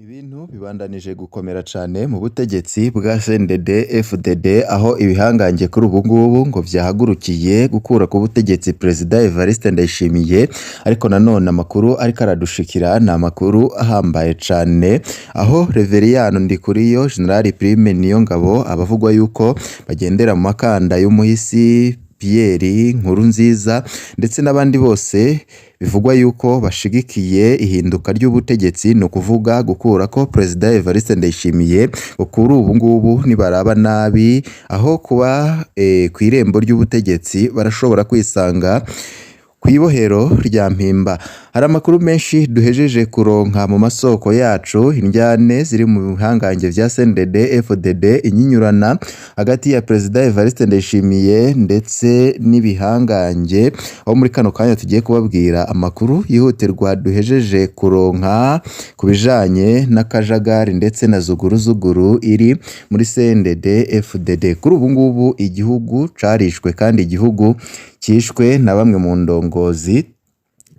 Ibintu bibandanije gukomera cane mu butegetsi bwa CNDD FDD aho ibihangange kuri ubu ngubu ngo vyahagurukiye gukura ku butegetsi Perezida Evariste Ndayishimiye, ariko nanone amakuru ariko aradushikira ni amakuru ahambaye cane aho Reveriyano Ndikuriyo, General Prime Niyongabo abavugwa yuko bagendera mu makanda y'umuhisi Pierre Nkurunziza ndetse n'abandi bose bivugwa yuko bashigikiye ihinduka ry'ubutegetsi, no kuvuga gukura ko Perezida Evariste Ndayishimiye kuri ubu ngubu nibaraba nabi aho kuba kw'irembo ry'ubutegetsi barashobora kwisanga kw'ibohero rya Mpimba. Hari amakuru menshi duhejeje kuronka mu masoko yacu, indyane ziri mu bihangange vya CNDD FDD inyinyurana hagati ya Perezida Evariste Ndayishimiye ndetse n'ibihangange, aho muri kano kanya tugiye kubabwira amakuru yihutirwa duhejeje kuronka ku bijanye n'akajagari ndetse na zuguruzuguru iri muri CNDD FDD. Kuri ubu ngubu igihugu carishwe kandi igihugu cishwe na bamwe mu ndongozi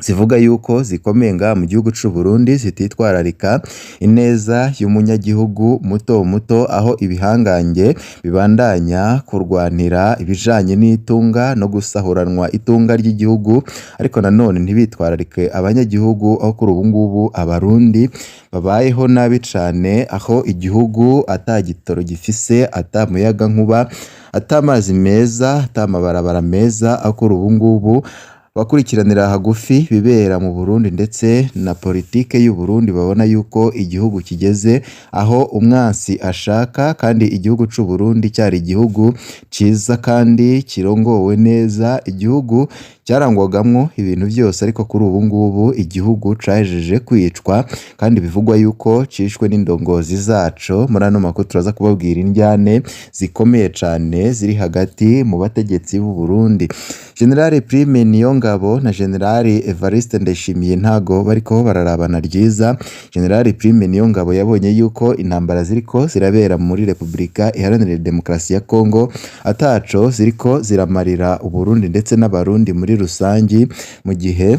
zivuga yuko zikomeye ngaha mu gihugu c'u Burundi, zititwararika ineza y'umunyagihugu muto muto, aho ibihangange bibandanya kurwanira ibijanye n'itunga no gusahuranwa itunga ry'igihugu, ariko nanone ntibitwararike abanyagihugu, aho kuri ubu ngubu abarundi babayeho nabi cane, aho igihugu ata gitoro gifise, ata muyaga nkuba, ata amazi meza, ata amabarabara meza, aho kuri ubu ngubu bakurikiranira hagufi bibera mu Burundi ndetse na politike y'u Burundi babona yuko igihugu kigeze aho umwansi ashaka, kandi igihugu c'u Burundi cyari igihugu ciza kandi kirongowe neza, igihugu cyarangwagamwo ibintu byose, ariko kuri ubu ngubu igihugu cahejeje kwicwa kandi bivugwa yuko cishwe n'indongozi zaco. Muri ano makuru turaza kubabwira indyane zikomeye cane ziri hagati mu bategetsi b'u Burundi. General Prime Niyongabo na General Evariste Ndayishimiye ntago bariko bararabana ryiza. General Prime Niyongabo yabonye yuko intambara ziriko zirabera muri Republika Iharanira Demokarasi ya Kongo ataco ziriko ziramarira u Burundi ndetse n'abarundi muri rusangi, mu gihe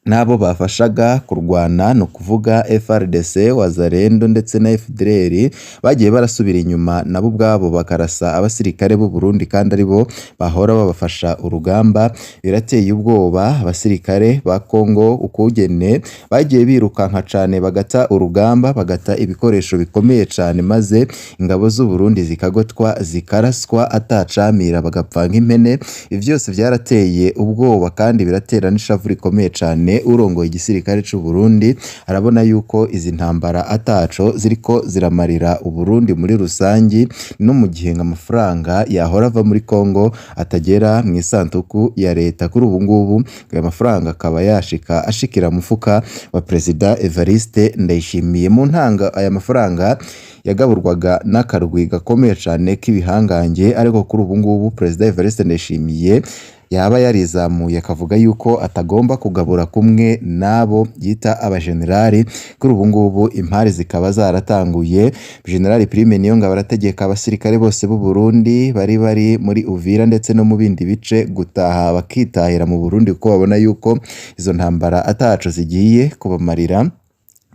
nabo bafashaga kurwana no kuvuga FRDC, Wazalendo ndetse na FDLR bagiye barasubira inyuma nabo ubwabo bakarasa abasirikare b'u Burundi, kandi aribo bahora babafasha urugamba. Birateye ubwoba abasirikare ba Kongo ukugene bagiye birukanka cane bagata urugamba, bagata ibikoresho bikomeye cane, maze ingabo z'u Burundi zikagotwa zikaraswa atacamira bagapfanga impene. Ivi vyose vyarateye ubwoba kandi biratera n'ishavu rikomeye cane. Urongoye igisirikare c'u Burundi arabona yuko izi ntambara ataco ziriko ziramarira u Burundi muri rusangi, no mu gihe amafaranga yahora ava muri Kongo atagera mu isanduku ya leta. Kuri ubu ngubu ayo mafaranga akaba yashika ashikira mufuka wa Perezida Evariste Ndayishimiye. Mu ntanga aya mafaranga yagaburwaga n'akarwi gakomeye cane k'ibihangange, ariko kuri ubu ngubu Perezida Evariste Ndayishimiye yaba yarizamuye akavuga yuko atagomba kugabura kumwe nabo yita abagenerali. Kuri ubu ngubu impari zikaba zaratanguye. General Prime Niyongabo arategeka abasirikare bose b'u Burundi bari muri Uvira ndetse no mu bindi bice gutaha bakitahira mu Burundi, kuko babona yuko izo ntambara ataco zigiye kubamarira.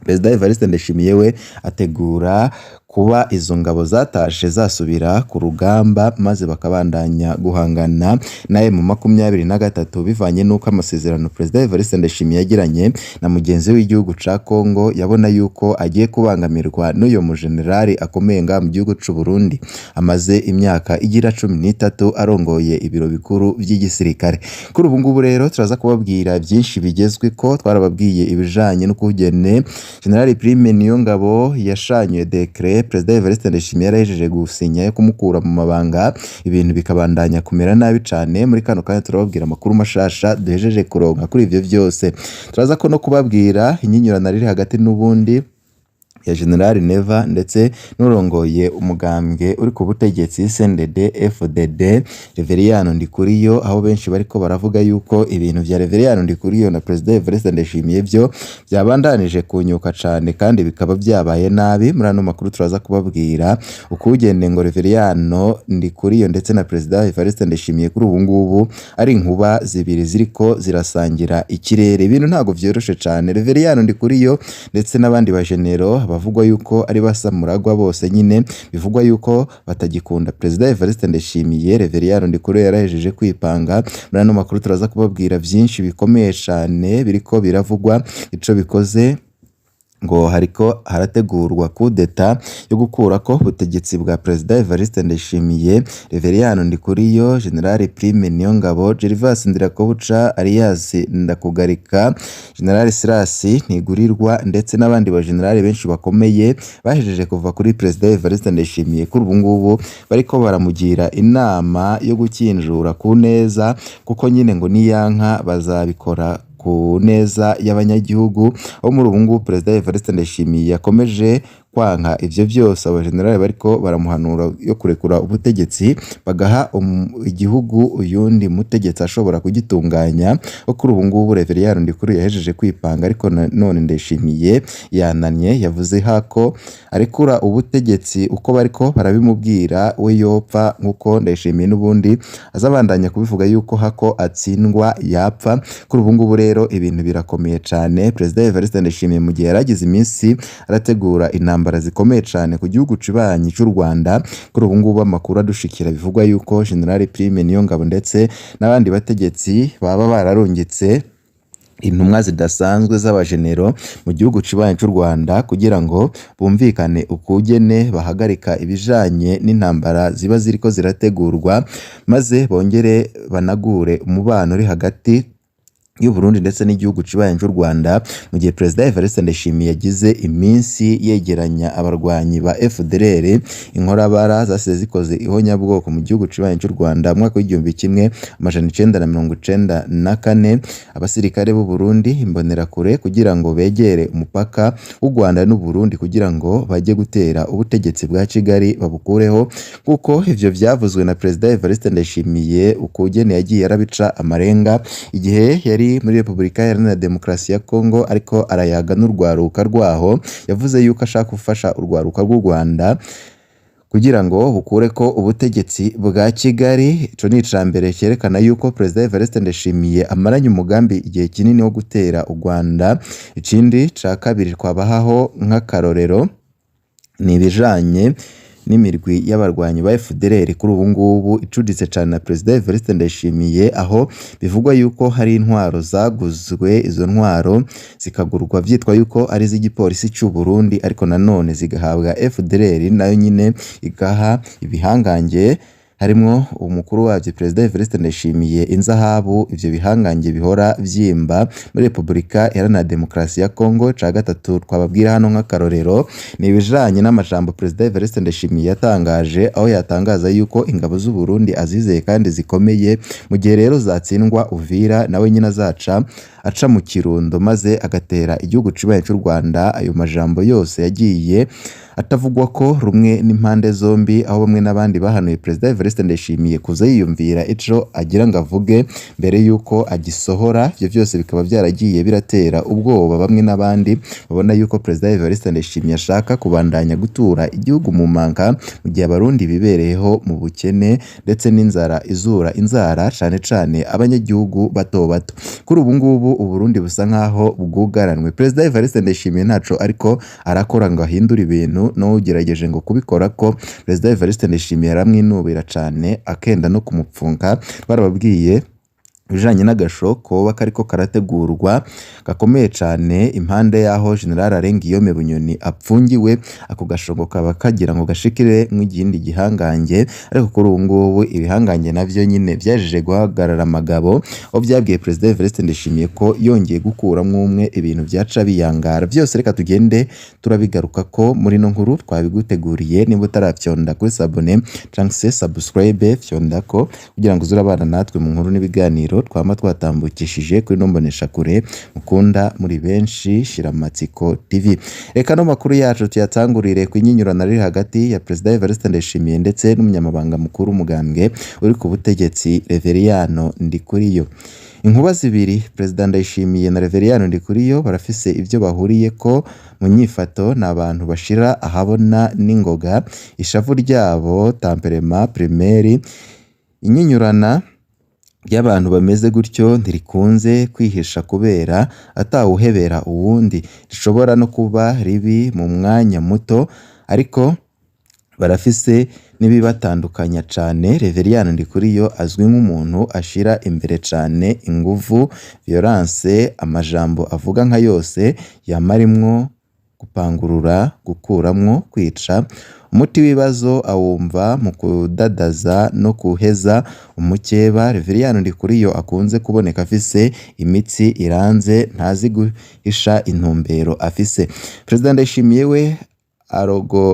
Perezida Evariste Ndayishimiye we ategura kuba izo ngabo zatashe zasubira ku rugamba, maze bakabandanya guhangana na M23 bivanye nuko amasezerano Perezida Evariste Ndayishimiye yagiranye na mugenzi w'igihugu ca Kongo yabona yuko agiye kubangamirwa n'uyo mujenerali akomeye nga mu gihugu c'u Burundi amaze imyaka igira 13 arongoye ibiro bikuru vy'igisirikare. Kuri ubu ngubu rero turaza kubabwira byinshi bigezwe ko twarababwiye ibijanye no kugene General Prime Niyongabo yashanywe decret Perezida Evariste Ndayishimiye yarahejeje gusinya yo kumukura mu mabanga, ibintu bikabandanya kumera nabi cane. Muri kano kanya turababwira amakuru mashasha duhejeje kuronka kuri ivyo vyose. Turaza ko no kubabwira inyinyurana riri hagati n'ubundi ya General Neva ndetse n'urongoye umugambwe uri ku butegetsi CNDD FDD Reveriyano Ndikuriyo, aho benshi bariko baravuga yuko ibintu vya Reveriyano Ndikuriyo na Perezida Evariste Ndayishimiye byo byabandanije kunyuka cane kandi bikaba byabaye nabi. Muri ano makuru turaza kubabwira ukugende ngo Reveriyano Ndikuriyo ndetse na Perezida Evariste Ndayishimiye kuri ubu ngubu ari inkuba zibiri ziriko zirasangira ikirere. Ibintu ntago vyoroshe cane. Reveriyano Ndikuriyo ndetse n'abandi bajenero abavugwa yuko ari basamuragwa bose nyine bivugwa yuko batagikunda Perezida Evariste Ndayishimiye. Reveriyano Ndikuriyo yarahejeje kwipanga. Muri ano makuru turaza kubabwira byinshi bikomeye cyane biriko biravugwa ico bikoze ngo hariko harategurwa kudeta yo gukurako ubutegetsi bwa Perezida Evariste Ndayishimiye. Reveriyano Ndikuriyo, General Prime Niyongabo, Gervas Ndirakobuca, Alias Ndakugarika, General Silas Ntigurirwa ndetse n'abandi ba general benshi bakomeye bahejeje kuva kuri Perezida Evariste Ndayishimiye. Kuri ubu ngubu bariko baramugira inama yo gukinjura ku neza, kuko nyine ngo niyanka bazabikora ku neza y'abanyagihugu. Aho muri ubu ngubu Perezida Evariste Ndayishimiye yakomeje kwanka ivyo byose abajenerali bariko baramuhanura yo kurekura ubutegetsi bagaha igihugu uyundi mutegetsi ashobora kugitunganya. Kuri ubu ngubu Reveriyano Ndikuriyo yahejeje kwipanga, ariko none Ndayishimiye yananye yavuze hako arekura ubutegetsi uko bariko barabimubwira we yopfa, nkuko Ndayishimiye n'ubundi azabandanya kubivuga yuko hako atsindwa yapfa. Kuri ubu ngubu rero ibintu birakomeye cyane. Perezida Evariste Ndayishimiye mu gihe yaragize iminsi arategura intambara zikomeye cyane ku gihugu cibanyi cy'u Rwanda. Kuri ubu ngubu amakuru adushikira bivugwa yuko General Prime Niyongabo ndetse n'abandi bategetsi baba bararungitse intumwa zidasanzwe z'abajenero mu gihugu cibanyi cy'u Rwanda kugira ngo bumvikane ukugene bahagarika ibijanye n'intambara ziba ziriko zirategurwa, maze bongere banagure umubano uri hagati y'u Burundi ndetse n'igihugu cibanyi cy'u Rwanda. Mu gihe Perezida Evariste Ndayishimiye yagize iminsi yegeranya abarwanyi ba FDLR, inkorabara zasize zikoze ihonyabwoko mu gihugu cibanyi cy'u Rwanda mu mwaka w'1994, abasirikare b'u Burundi imbonerakure kugira ngo begere umupaka w'u Rwanda n'u Burundi kugira ngo bajye gutera ubutegetsi bwa Kigali babukureho, kuko ivyo vyavuzwe na Perezida Evariste Ndayishimiye ukugene yagiye arabica amarenga igihe yari muri Repubulika Iharanira Demokarasi ya Kongo ariko arayaga n'urwaruka rwaho. Yavuze yuko ashaka gufasha urwaruka rw'u Rwanda kugira ngo bukureko ubutegetsi bwa Kigali. Ico ni icambere cyerekana yuko Perezida Evariste Ndayishimiye amaranye umugambi igihe kinini wo gutera u Rwanda. Ikindi ca kabiri twabahaho nk'akarorero ni ibijanye n'imirwi y'abarwanyi ba FDLR kuri ubu ngubu icuditse cyane na Perezida Evariste Ndayishimiye, aho bivugwa yuko hari intwaro zaguzwe. Izo ntwaro zikagurwa vyitwa yuko ari z'igipolisi cy'u Burundi, ariko nanone zigahabwa FDLR nayo nyine igaha ibihangange harimo umukuru wavyo Perezida Evariste Ndayishimiye inzahabu. Ivyo bihangange bihora vyimba muri Repubulika Iharanira Demokarasi ya Kongo. Ca gatatu twababwira hano nk'akarorero ni ibijanye n'amajambo Perezida Evariste Ndayishimiye yatangaje, aho yatangaza yuko ingabo z'u Burundi azizeye kandi zikomeye. Mu gihe rero zatsindwa Uvira nawe nyine aca mu Kirundo maze agatera igihugu cibanyi cy'u Rwanda. Ayo majambo yose yagiye atavugwa ko rumwe n'impande zombi, aho bamwe n'abandi bahanuye Perezida Evariste Ndayishimiye kuza yiyumvira ico agira ngo avuge mbere yuko agisohora. Ivyo byose bikaba byaragiye biratera ubwoba bamwe n'abandi babona yuko Perezida Evariste Ndayishimiye ashaka kubandanya gutura igihugu mu manga, mu gihe abarundi bibereyeho mu bukene ndetse n'inzara izura inzara, cane cane abanyagihugu bato bato. Kuri ubu ngubu Uburundi busa nkaho bwugaranwe. Perezida Evariste Ndayishimiye ntaco ariko arakora ngo ahindure ibintu, no ugerageje ngo kubikora ko Perezida Evariste Ndayishimiye aramwinubira cane akenda no kumupfunga. Barababwiye bijanye n'agasho koba kariko karategurwa gakomeye cane impande yaho General Arengiyome Bunyoni apfungiwe. Ako gashongo kaba kagira ngo gashikire nk'igindi gihangange, ariko kuri ubu ngubu ibihangange navyo nyine vyajeje guhagarara amagabo, aho vyabwiye Perezida Evariste Ndayishimiye ko yongeye gukuramwo umwe ibintu vyaca biyangara. Vyose reka tugende turabigaruka ko muri no nkuru twabiguteguriye. Niba utarafyonda kuri sabone canke se subscribe fyondako kugira ngo uzurabana natwe mu nkuru n'ibiganiro twama twatambukishije kuri nombonesha kure mukunda muri benshi Shiramatsiko TV. Reka no makuru yacu tuyatangurire ku inyinyurana riri hagati ya Perezida Evariste Ndayishimiye ndetse n'umunyamabanga mukuru umugambwe uri ku butegetsi Reveriyano Ndikuriyo. Inkuba zibiri, Perezida Ndayishimiye na Reveriyano Ndikuriyo barafise ivyo bahuriye ko mu nyifato n'abantu bashira ahabona n'ingoga, ishavu ryabo, temperament primaire. Inyinyurana ry'abantu bameze gutyo ntirikunze kwihisha kubera atawuhebera uwundi, rishobora no kuba ribi mu mwanya muto ariko barafise n'ibibatandukanya cane. Reveriyani Ndikuriyo azwi nk'umuntu ashira imbere cane inguvu, violence, amajambo avuga nka yose yama arimwo gupangurura, gukuramwo, kwica. Umuti w'ibibazo awumva mu kudadaza no kuheza umukeba. Reveriyani Ndikuriyo akunze kuboneka afise imitsi iranze, ntazi guhisha intumbero afise. Perezida Ndayishimiye we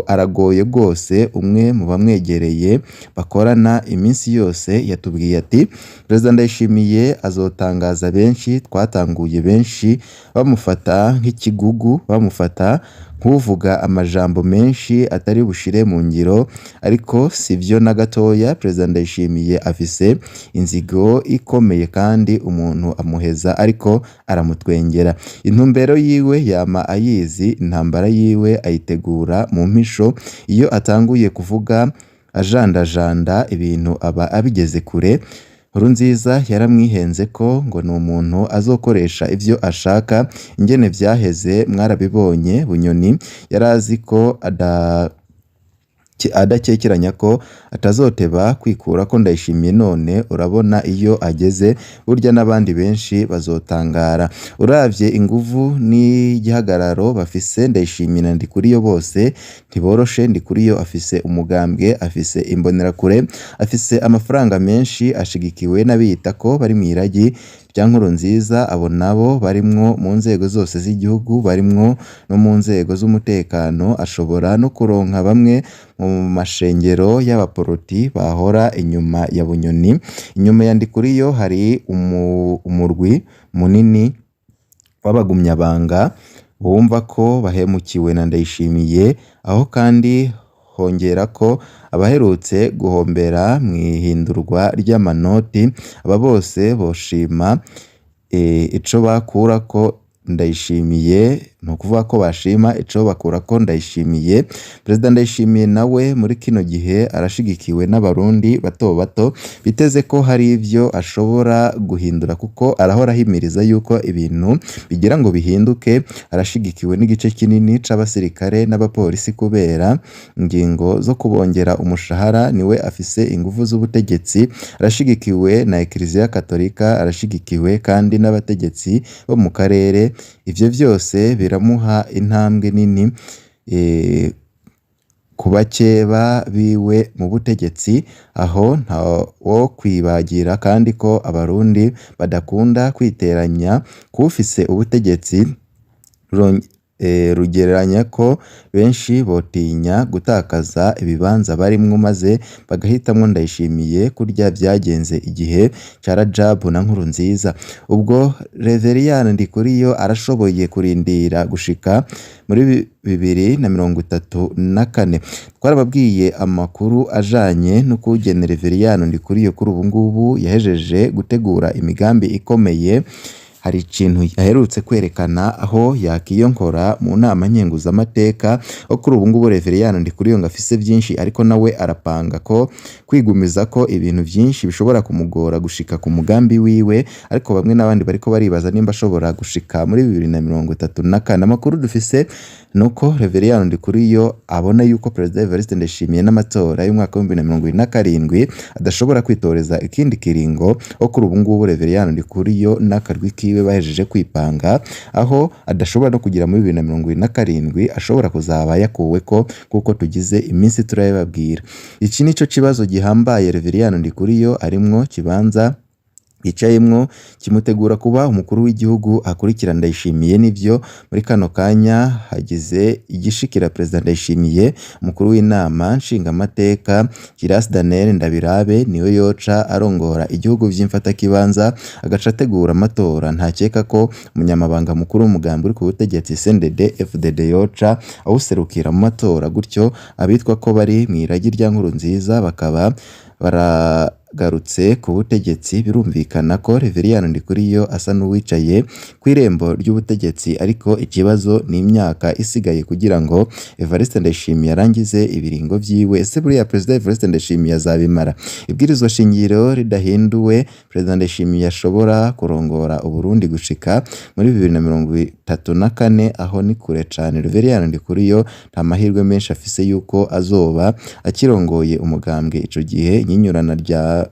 aragoye rwose. Umwe mu bamwegereye bakorana iminsi yose yatubwiye ati Perezida Ndayishimiye azotangaza benshi, twatanguye benshi bamufata nk'ikigugu, bamufata nk'uvuga amajambo menshi atari bushire mu ngiro, ariko sivyo na gatoya. Perezida Ndayishimiye afise inzigo ikomeye kandi umuntu amuheza ariko aramutwengera. Intumbero yiwe yama ayizi, intambara yiwe ayitegura mu mpisho. Iyo atanguye kuvuga ajandajanda ibintu aba abigeze kure. Nkurunziza yaramwihenze ko ngo ni umuntu azokoresha ivyo ashaka. Ingene vyaheze mwarabibonye. Bunyoni yarazi ko adakekeranya ko atazoteba kwikura ko Ndayishimiye, none urabona iyo ageze burya n'abandi benshi bazotangara. Uravye inguvu n'igihagararo bafise Ndayishimiye na Ndikuriyo bose ntiboroshe. Ndikuriyo afise umugambwe, afise imbonerakure, afise amafaranga menshi, ashigikiwe n'abiyita ko bari mw'iragi rya Nkurunziza. Abo nabo barimwo mu nzego zose z'igihugu, barimwo no mu nzego z'umutekano. Ashobora no kuronka bamwe mu mashengero y'abaporoti bahora inyuma ya Bunyoni. Inyuma ya Ndikuriyo hari umurwi munini w'abagumyabanga bumva ko bahemukiwe na Ndayishimiye, aho kandi hongera ko abaherutse guhombera mw'ihindurwa ry'amanoti. Aba bose boshima ico bakura ko Ndayishimiye, ni ukuvuga ko bashima ico bakura ko Ndayishimiye. Perezida Ndayishimiye nawe muri kino gihe arashigikiwe n'abarundi bato bato, biteze ko hari ivyo ashobora guhindura kuko arahora ahimiriza yuko ibintu bigira ngo bihinduke. Arashigikiwe n'igice kinini c'abasirikare n'abapolisi kubera ingingo zo kubongera umushahara. Niwe afise inguvu z'ubutegetsi. Arashigikiwe na Eklezia Katolika, arashigikiwe kandi n'abategetsi bo mu karere. Ivyo vyose biramuha intambwe nini ku bakeba biwe mu butegetsi. Aho ntawo kwibagira kandi ko abarundi badakunda kwiteranya kufise ubutegetsi. Rugereranya ko benshi botinya gutakaza ibibanza barimwo maze bagahitamwo Ndayishimiye. Kurya vyagenze igihe ca Rajabu na Nkurunziza. Ubwo Reveriyani Ndikuriyo arashoboye kurindira gushika muri 2034. Twarababwiye amakuru ajanye no kugena Reveriyani Ndikuriyo kuri ubu ngubu yahejeje gutegura imigambi ikomeye. Hari ikintu yaherutse kwerekana aho yakiyonkora mu nama nkenguzamateka, aho kuri ubu ngubu Reveriyani Ndikuriyo ngo afise vyinshi ariko nawe arapanga ko kwigumiza ko ibintu vyinshi bishobora kumugora gushika ku mugambi wiwe, ariko bamwe n'abandi bariko baribaza nimba ashobora gushika muri 2034. Amakuru dufise nuko Reveriyani Ndikuriyo abona yuko Perezida Evariste Ndayishimiye n'amatora y'umwaka wa 2027 adashobora kwitoreza ikindi kiringo. Aho kuri ubu ngubu Reveriyani Ndikuriyo n'akarwi kiwe bahejeje kwipanga, aho adashobora no kugira muri 2027 ashobora kuzaba yakuweko kuko tugize iminsi turabibabwira. Iki nico kibazo gihambaye Reveriyani Ndikuriyo arimwo kibanza yicayemwo kimutegura kuba umukuru w'igihugu akurikira Ndayishimiye. Nivyo muri kano kanya hagize igishikira Perezida Ndayishimiye. Umukuru w'inama nshingamateka Giras Daniel Ndabirabe niwe yoca arongora igihugu vy'imfata kibanza agaca ategura amatora. Ntakeka ko umunyamabanga mukuru w'umugambi uri ku butegetsi CNDD FDD yoca awuserukira mu matora, gutyo abitwa ko bari mw'iragi rya Nkurunziza bakaba bagarutse ku butegetsi birumvikana ko Reveriyani Ndikuriyo asa n'uwicaye ku irembo ry'ubutegetsi, ariko ikibazo ni imyaka isigaye kugira ngo Evariste Ndayishimiye arangize ibiringo vyiwe. Ese buriya Perezida Evariste Ndayishimiye azabimara? Ibwirizwa shingiro ridahinduwe, Perezida Ndayishimiye ashobora kurongora Uburundi gushika muri 2034, aho ni kure cane. Reveriyani Ndikuriyo nta mahirwe menshi afise yuko azoba akirongoye umugambwe ico gihe inyinyurana rya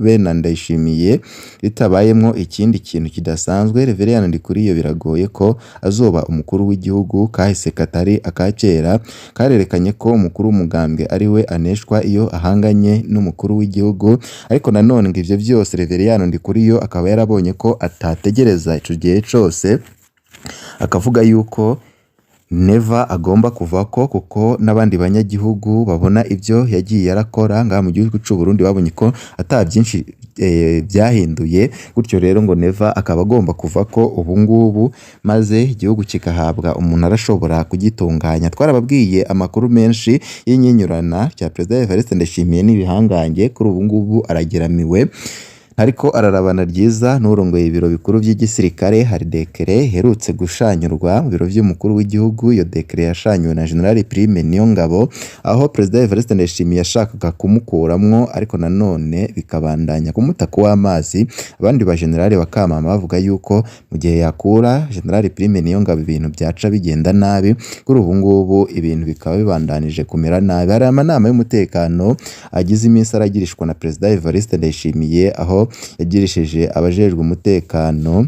bene Ndayishimiye ritabayemwo ikindi kintu kidasanzwe. Reveriyani Ndikuriyo biragoye ko azoba umukuru w'igihugu. Kahise katari akakera karerekanye ko umukuru w'umugambwe ari we aneshwa iyo ahanganye n'umukuru w'igihugu, ariko nanone ngo ivyo vyose Reveriyani Ndikuriyo akaba yarabonye ko atategereza ico gihe cose, akavuga yuko Neva agomba kuvako kuko n'abandi banyagihugu babona ivyo yagiye yarakora ngaha mu gihugu c'u Burundi, babonye ko ata byinshi byahinduye, gutyo rero ngo Neva akaba agomba kuvako ubu ngubu, maze igihugu kikahabwa umuntu arashobora kugitunganya. Twarababwiye amakuru menshi y'inyinyurana cya Perezida Evariste Ndayishimiye n'ibihangange, kuri ubu ngubu arageramiwe ariko ararabana ryiza n'urongoye ibiro bikuru by'igisirikare. Hari dekere herutse gushanyurwa mu biro by'umukuru w'igihugu. Iyo dekere yashanywe na General Prime Niyongabo, aho Perezida Evariste Ndayishimiye yashakaga kumukuramwo, ariko nanone bikabandanya kumutaka w'amazi. Abandi ba generale bakamama bavuga yuko mu gihe yakura General Prime Niyongabo ibintu byaca bigenda nabi. Kuri ubu ngubu ibintu bikaba bibandanije kumera nabi. Hari amanama y'umutekano agize iminsi aragirishwa na Perezida Evariste Ndayishimiye, aho yagirishije abajejwe umutekano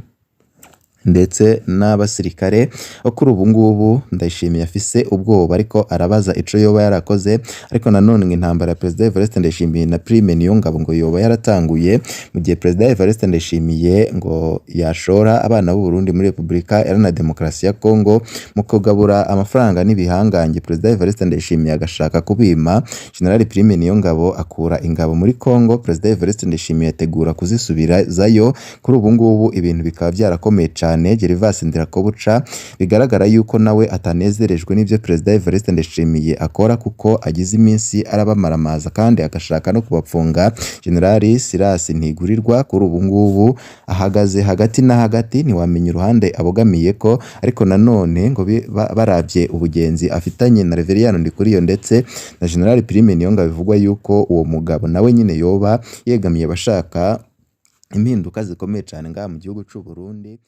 ndetse n'abasirikare. Kuri ubu ngubu Ndayishimiye afise ubwoba, ariko arabaza ico yoba yarakoze. Ariko nanone intambara ya Perezida Evariste Ndayishimiye na Prime Niyongabo ngo yoba yaratanguye mu gihe Perezida Evariste Ndayishimiye ngo yashora abana b'u Burundi muri Repubulika Iharanira Demokarasi ya Kongo mu kugabura amafaranga n'ibihangange. Perezida Evariste Ndayishimiye agashaka kubima. General Prime Niyongabo akura ingabo muri Kongo. Perezida Evariste Ndayishimiye ategura kuzisubirazayo. Kuri ubu ngubu ibintu bikaba byarakomeye cyane. Gervas Ndirakobuca bigaragara yuko nawe atanezerejwe n'ivyo Perezida Evariste Ndayishimiye akora, kuko agize iminsi arabamaramaza kandi agashaka no kubapfunga. General Silas Ntigurirwa kuri ubu ngubu ahagaze hagati na hagati, ntiwamenya uruhande abogamiye ko, ariko nanone ngo baravye ubugenzi afitanye na Reveriyani Ndikuriyo ndetse na General Prime Niyongabo, bivugwa yuko uwo mugabo nawe nyine yoba yegamiye abashaka impinduka zikomeye cyane ngaha mu gihugu c'u Burundi.